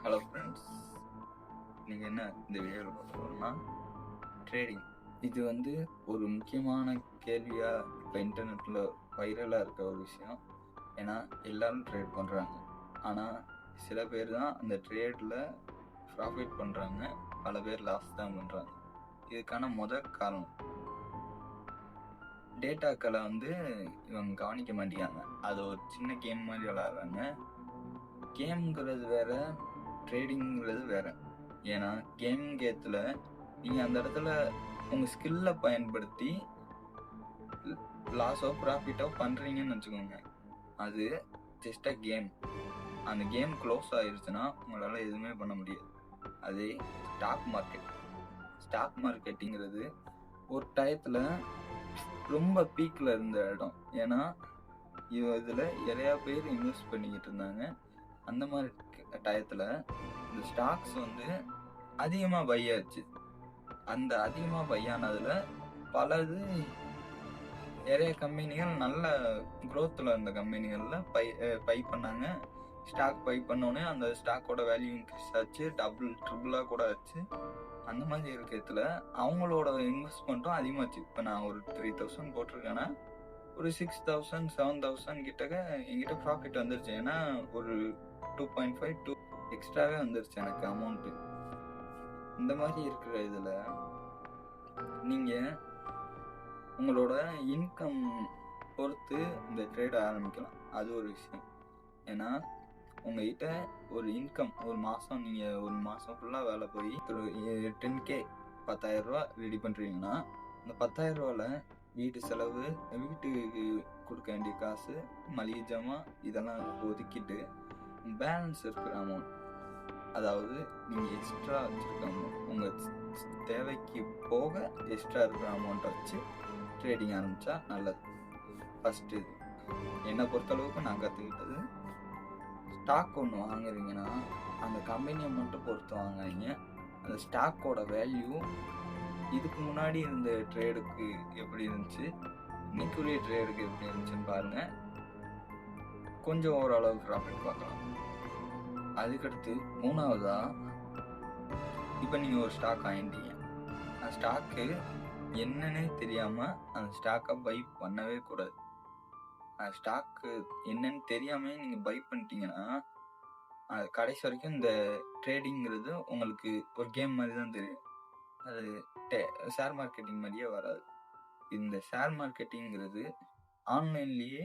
Hello friends, நீங்கள் என்ன இந்த வீடியோவில் பார்க்க போகிறோம்னா ட்ரேடிங். இது ஒரு முக்கியமான கேள்வியாக இப்போ இன்டர்நெட்டில் வைரலாக இருக்க ஒரு விஷயம். ஏன்னா எல்லோரும் ட்ரேட் பண்ணுறாங்க, ஆனால் சில பேர் தான் அந்த ட்ரேடில் ப்ராஃபிட் பண்ணுறாங்க, பல பேர் லாஸ் தான் பண்ணுறாங்க. இதுக்கான காரணம் டேட்டாக்களை இவங்க கவனிக்க மாட்டேங்காங்க. அது ஒரு சின்ன கேம் மாதிரி விளாட்றாங்க. கேம்ங்கிறது வேற, ட்ரேடிங்கிறது வேற. ஏன்னா கேத்துல நீங்கள் அந்த இடத்துல உங்கள் ஸ்கில்லை பயன்படுத்தி லாஸோ ப்ராஃபிட்டோ பண்ணுறீங்கன்னு வச்சுக்கோங்க. அது ஜஸ்ட் கேம். அந்த கேம் க்ளோஸ் ஆயிடுச்சுன்னா உங்களால் எதுவுமே பண்ண முடியாது. அதே ஸ்டாக் மார்க்கெட்டிங்கிறது ஒரு டயத்தில் ரொம்ப பீக்கில் இருந்த இடம். ஏன்னா இதில் நிறையா பேர் இன்வெஸ்ட் பண்ணிக்கிட்டு இருந்தாங்க. அந்த மாதிரி டயத்தில் இந்த ஸ்டாக்ஸ் அதிகமாக பை ஆச்சு. அந்த அதிகமாக பை ஆனதில் பலது நிறைய கம்பெனிகள் நல்ல க்ரோத்தில் இருந்த கம்பெனிகளில் பை பண்ணாங்க. ஸ்டாக் பை பண்ணோன்னே அந்த ஸ்டாக்கோட வேல்யூ இன்க்ரீஸ் ஆச்சு, டபுள் ட்ரிபிளாக கூட ஆச்சு. அந்த மாதிரி இருக்கிறதுல அவங்களோட இன்வெஸ்ட்மெண்ட்டும் அதிகமாச்சு. இப்போ நான் ஒரு 3000 போட்டிருக்கேன்னா ஒரு 6000 7000 கிட்டக்க என்கிட்ட ப்ராஃபிட் வந்துருச்சு. ஏன்னா ஒரு 2.5 எக்ஸ்ட்ராவே வந்துருச்சு எனக்கு அமௌண்ட்டு. இந்த மாதிரி இருக்கிற இதில் நீங்கள் உங்களோட இன்கம் பொறுத்து இந்த ட்ரேட் ஆரம்பிக்கலாம். அது ஒரு விஷயம். ஏன்னா உங்கள்கிட்ட ஒரு இன்கம், ஒரு மாதம் நீங்கள் ஒரு மாதம் ஃபுல்லாக வேலை போய் 10K 10,000 ரூபா ரெடி பண்ணுறீங்கன்னா அந்த 10,000 ரூபாவில் வீட்டு செலவு, வீட்டுக்கு கொடுக்க வேண்டிய காசு, மளிகை ஜாமான் இதெல்லாம் ஒதுக்கிட்டு பேலன்ஸ் இருக்கிற அமௌண்ட், அதாவது நீங்கள் எக்ஸ்ட்ரா வச்சுருக்க அமௌண்ட், உங்கள் தேவைக்கு போக எக்ஸ்ட்ரா இருக்கிற அமௌண்ட்டை வச்சு ட்ரேடிங் ஆரம்பித்தா நல்லது. ஃபஸ்ட்டு என்னை பொறுத்தளவுக்கு நான் கற்றுக்கிட்டது, ஸ்டாக் ஒன்று வாங்குறீங்கன்னா அந்த கம்பெனியை மட்டும் பொறுத்து வாங்குறீங்க. அந்த ஸ்டாக்கோட வேல்யூ இதுக்கு முன்னாடி இருந்த ட்ரேடுக்கு எப்படி இருந்துச்சு, இன்னைக்குரிய ட்ரேடுக்கு எப்படி இருந்துச்சுன்னு பாருங்கள். கொஞ்சம் ஓரளவு ப்ராஃபிட் பார்க்கலாம். அதுக்கடுத்து மூணாவதா, இப்போ நீங்கள் ஒரு ஸ்டாக் வாங்கிட்டீங்க. அந்த ஸ்டாக்கு என்னன்னே தெரியாமல் அந்த ஸ்டாக்கை பை பண்ணவே கூடாது. அந்த ஸ்டாக்கு என்னன்னு தெரியாமல் நீங்கள் பை பண்ணிட்டீங்கன்னா அது கடைசி வரைக்கும் இந்த ட்ரேடிங்கிறது உங்களுக்கு ஒரு கேம் மாதிரி தான் தெரியும். அது ஷேர் மார்க்கெட்டிங் மாதிரியே வராது. இந்த ஷேர் மார்க்கெட்டிங்கிறது ஆன்லைன்லேயே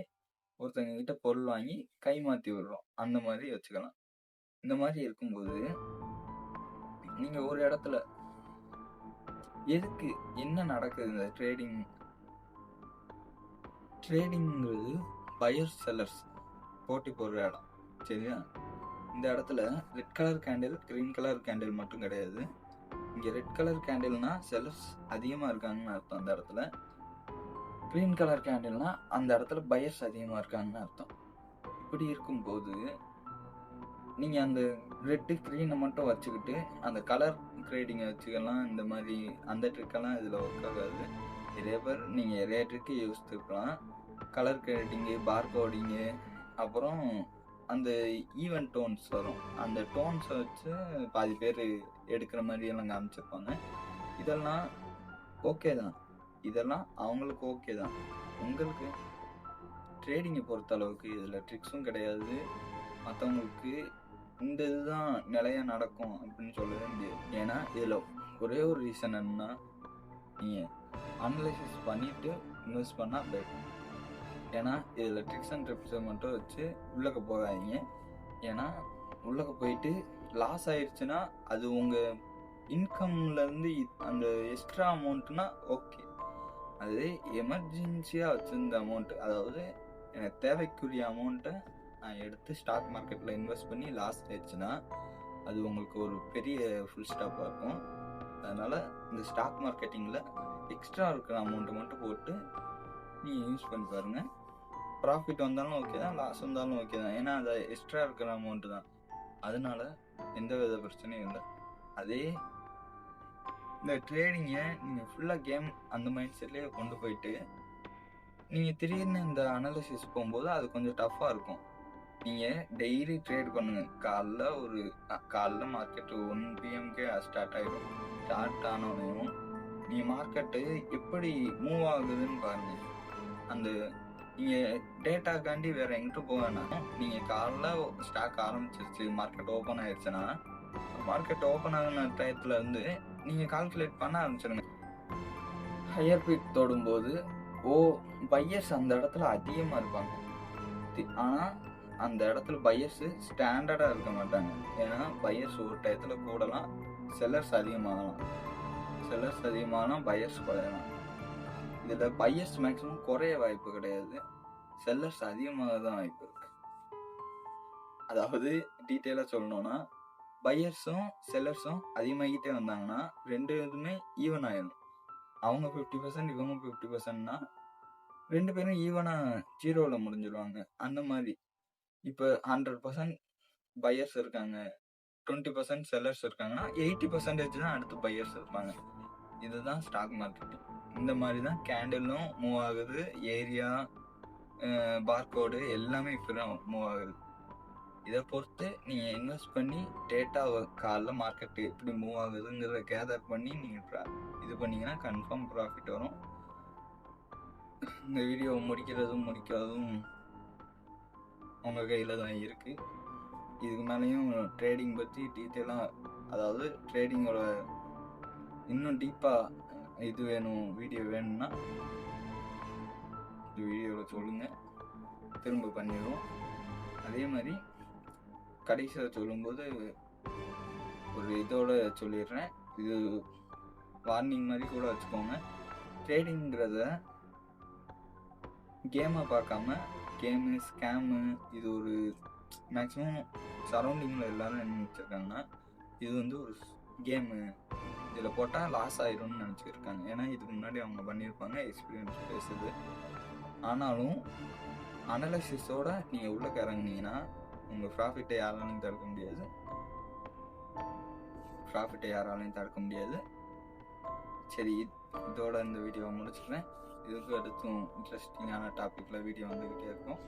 ஒருத்தங்க கிட்ட பொருள் வாங்கி கை மாற்றி விடுறோம், அந்த மாதிரி வச்சுக்கலாம். இந்த மாதிரி இருக்கும்போது நீங்கள் ஒரு இடத்துல எதுக்கு என்ன நடக்குது, இந்த ட்ரேடிங்கிறது பையர்ஸ் செல்லர்ஸ் போட்டி போடுற இடம், சரியா? இந்த இடத்துல red colour candle, green colour candle மட்டும் கிடையாது. இங்கே ரெட் கலர் கேண்டில்னா செல்லர்ஸ் அதிகமாக இருக்காங்கன்னு அர்த்தம். அந்த இடத்துல க்ரீன் கலர் கேண்டில்னா அந்த இடத்துல பையர்ஸ் அதிகமாக இருக்காங்கன்னு அர்த்தம். இப்படி இருக்கும்போது நீங்கள் அந்த ரெட்டு க்ரீனை மட்டும் வச்சுக்கிட்டு அந்த கலர் ட்ரேடிங்கை வச்சுக்கலாம். இந்த மாதிரி அந்த ட்ரிக்கெல்லாம் இதில் ஒர்க் ஆகாது. நிறைய பேர் நீங்கள் நிறைய ட்ரிக்கு யோசித்துக்கலாம். கலர் ட்ரேடிங்கு, பார் கோடிங்கு, அப்புறம் அந்த ஈவென்ட் டோன்ஸ் வரும். அந்த டோன்ஸை வச்சு பாதி பேர் எடுக்கிற மாதிரியெல்லாம் காமிச்சிருப்பாங்க. இதெல்லாம் ஓகே தான், இதெல்லாம் அவங்களுக்கு ஓகே தான். உங்களுக்கு ட்ரேடிங்கை பொறுத்த அளவுக்கு இதில் ட்ரிக்ஸும் கிடையாது. மற்றவங்களுக்கு இந்த இதுதான் நிலையாக நடக்கும் அப்படின்னு சொல்லவே முடியாது. ஏன்னா இதில் ஒரே ஒரு ரீசன் என்னன்னா, நீங்கள் அனலைசிஸ் பண்ணிவிட்டு இன்வெஸ்ட் பண்ணால் பெட்டர். ஏன்னா இதில் ட்ரிக்ஸ் அண்ட் ட்ரிப்ஸை மட்டும் வச்சு உள்ளக்க போகாதீங்க. ஏன்னா உள்ளக்க போயிட்டு லாஸ் ஆயிடுச்சுன்னா அது உங்கள் இன்கம்லேருந்து அந்த எக்ஸ்ட்ரா அமௌண்ட்னா ஓகே. அது எமர்ஜென்சியாக வச்சுருந்த அமௌண்ட்டு, அதாவது எனக்கு தேவைக்குரிய அமௌண்ட்டை நான் எடுத்து ஸ்டாக் மார்க்கெட்டில் இன்வெஸ்ட் பண்ணி லாஸ் ஆயிடுச்சுன்னா அது உங்களுக்கு ஒரு பெரிய ஃபுல் ஸ்டாப்பாக இருக்கும். அதனால் இந்த ஸ்டாக் மார்க்கெட்டிங்கில் எக்ஸ்ட்ரா இருக்கிற அமௌண்ட்டை மட்டும் போட்டு நீங்கள் யூஸ் பண்ணி பாருங்கள். ப்ராஃபிட் வந்தாலும் ஓகே தான், லாஸ் வந்தாலும் ஓகே தான். ஏன்னா அது எக்ஸ்ட்ரா இருக்கிற அமௌண்ட்டு தான். அதனால் எந்த வித பிரச்சனையும் இல்லை. அதே இந்த ட்ரேடிங்கை நீங்கள் ஃபுல்லாக கேம் அந்த மைண்ட் செட்லேயே கொண்டு போயிட்டு நீங்கள் திடீர்னு இந்த அனாலிசிஸ் போகும்போது அது கொஞ்சம் டஃப்பாக இருக்கும். நீங்கள் டெய்லி ட்ரேட் பண்ணுங்க. காலைல மார்க்கெட்டு 1 PM ஸ்டார்ட் ஆகிடும். ஸ்டார்ட் ஆனோடனையும் நீங்கள் மார்க்கெட்டு எப்படி மூவ் ஆகுதுன்னு பாருங்க. அந்த நீங்கள் டேட்டாக்காண்டி வேறு எங்கிட்ட போக வேணாம். நீங்கள் காலைல ஸ்டாக் ஆரம்பிச்சிருச்சு, மார்க்கெட் ஓப்பன் ஆயிடுச்சுன்னா மார்க்கெட் ஓப்பன் ஆகின டயத்துல இருந்து நீங்கள் கால்குலேட் பண்ண ஆரம்பிச்சிருங்க. ஹையர் பீக் தொடும்போது பையர்ஸ் அந்த இடத்துல அதிகமாக இருப்பாங்க. ஆனால் அந்த இடத்துல பையர்ஸு ஸ்டாண்டர்டாக இருக்க மாட்டாங்க. ஏன்னா பையர்ஸ் ஒரு டயத்தில் கூடலாம், செல்லர்ஸ் அதிகமாகலாம் பையர்ஸ் குறையலாம். இதில் பையர்ஸ் மேக்ஸிமம் குறைய வாய்ப்பு கிடையாது, செல்லர்ஸ் அதிகமாக தான் வாய்ப்பு இருக்கு. அதாவது டீட்டெயிலாக சொல்லணும்னா, பையர்ஸும் செல்லர்ஸும் அதிகமாகிட்டே வந்தாங்கன்னா 2 இதுமே ஈவன் ஆயிடும். அவங்க 50%, இவங்க 50%னா 2 பேரும் ஈவனாக 0வில் முடிஞ்சிடுவாங்க. அந்த மாதிரி இப்போ 100% பையர்ஸ் இருக்காங்க, 20% செல்லர்ஸ் இருக்காங்கன்னா 80% தான் அடுத்து பையர்ஸ் இருப்பாங்க. இதுதான் ஸ்டாக் மார்க்கெட்டிங். இந்த மாதிரி தான் கேண்டிலும் மூவ் ஆகுது, ஏரியா, பார்கோடு எல்லாமே இப்போ தான் மூவ் ஆகுது. இதை பொறுத்து நீங்கள் இன்வெஸ்ட் பண்ணி டேட்டாவை காலைல மார்க்கெட்டு எப்படி மூவ் ஆகுதுங்கிறத கேதர் பண்ணி நீங்கள் இது பண்ணிங்கன்னா கன்ஃபார்ம் ப்ராஃபிட் வரும். இந்த வீடியோ முடிக்கிறதும் உங்கள் கையில் தான் இருக்குது. இதுக்கு மேலேயும் ட்ரேடிங் பற்றி டீட்டெயிலாக, அதாவது ட்ரேடிங்கோட இன்னும் டீப்பாக இது வீடியோ வேணும்னா இந்த வீடியோவில் சொல்லுங்கள், திரும்ப பண்ணிடுவோம். அதே மாதிரி கடைசியாக சொல்லும்போது ஒரு இதோட சொல்லிடுறேன், இது வார்னிங் மாதிரி கூட வச்சுக்கோங்க. ட்ரேடிங்கிறத கேமை பார்க்காம, கேமு ஸ்கேமு, இது ஒரு மேக்ஸிமம் சரௌண்டிங்கில் எல்லோரும் என்ன நினச்சிருக்காங்கன்னா, இது ஒரு கேமு, இதில் போட்டால் லாஸ் ஆகிடும்னு நினச்சிருக்காங்க. ஏன்னா இதுக்கு முன்னாடி அவங்க பண்ணியிருப்பாங்க, எக்ஸ்பீரியன்ஸ் பேசுது. ஆனாலும் அனலைசிஸோட நீங்கள் உள்ளே இறங்குனீங்கன்னா உங்கள் ப்ராஃபிட்டை யாராலையும் தடுக்க முடியாது. சரி, இதோட இந்த வீடியோவை முடிச்சுக்கிறேன். இதுக்கு அடுத்தும் இன்ட்ரெஸ்டிங்கான டாப்பிக்கில் வீடியோ வந்துக்கிட்டே இருக்கும்.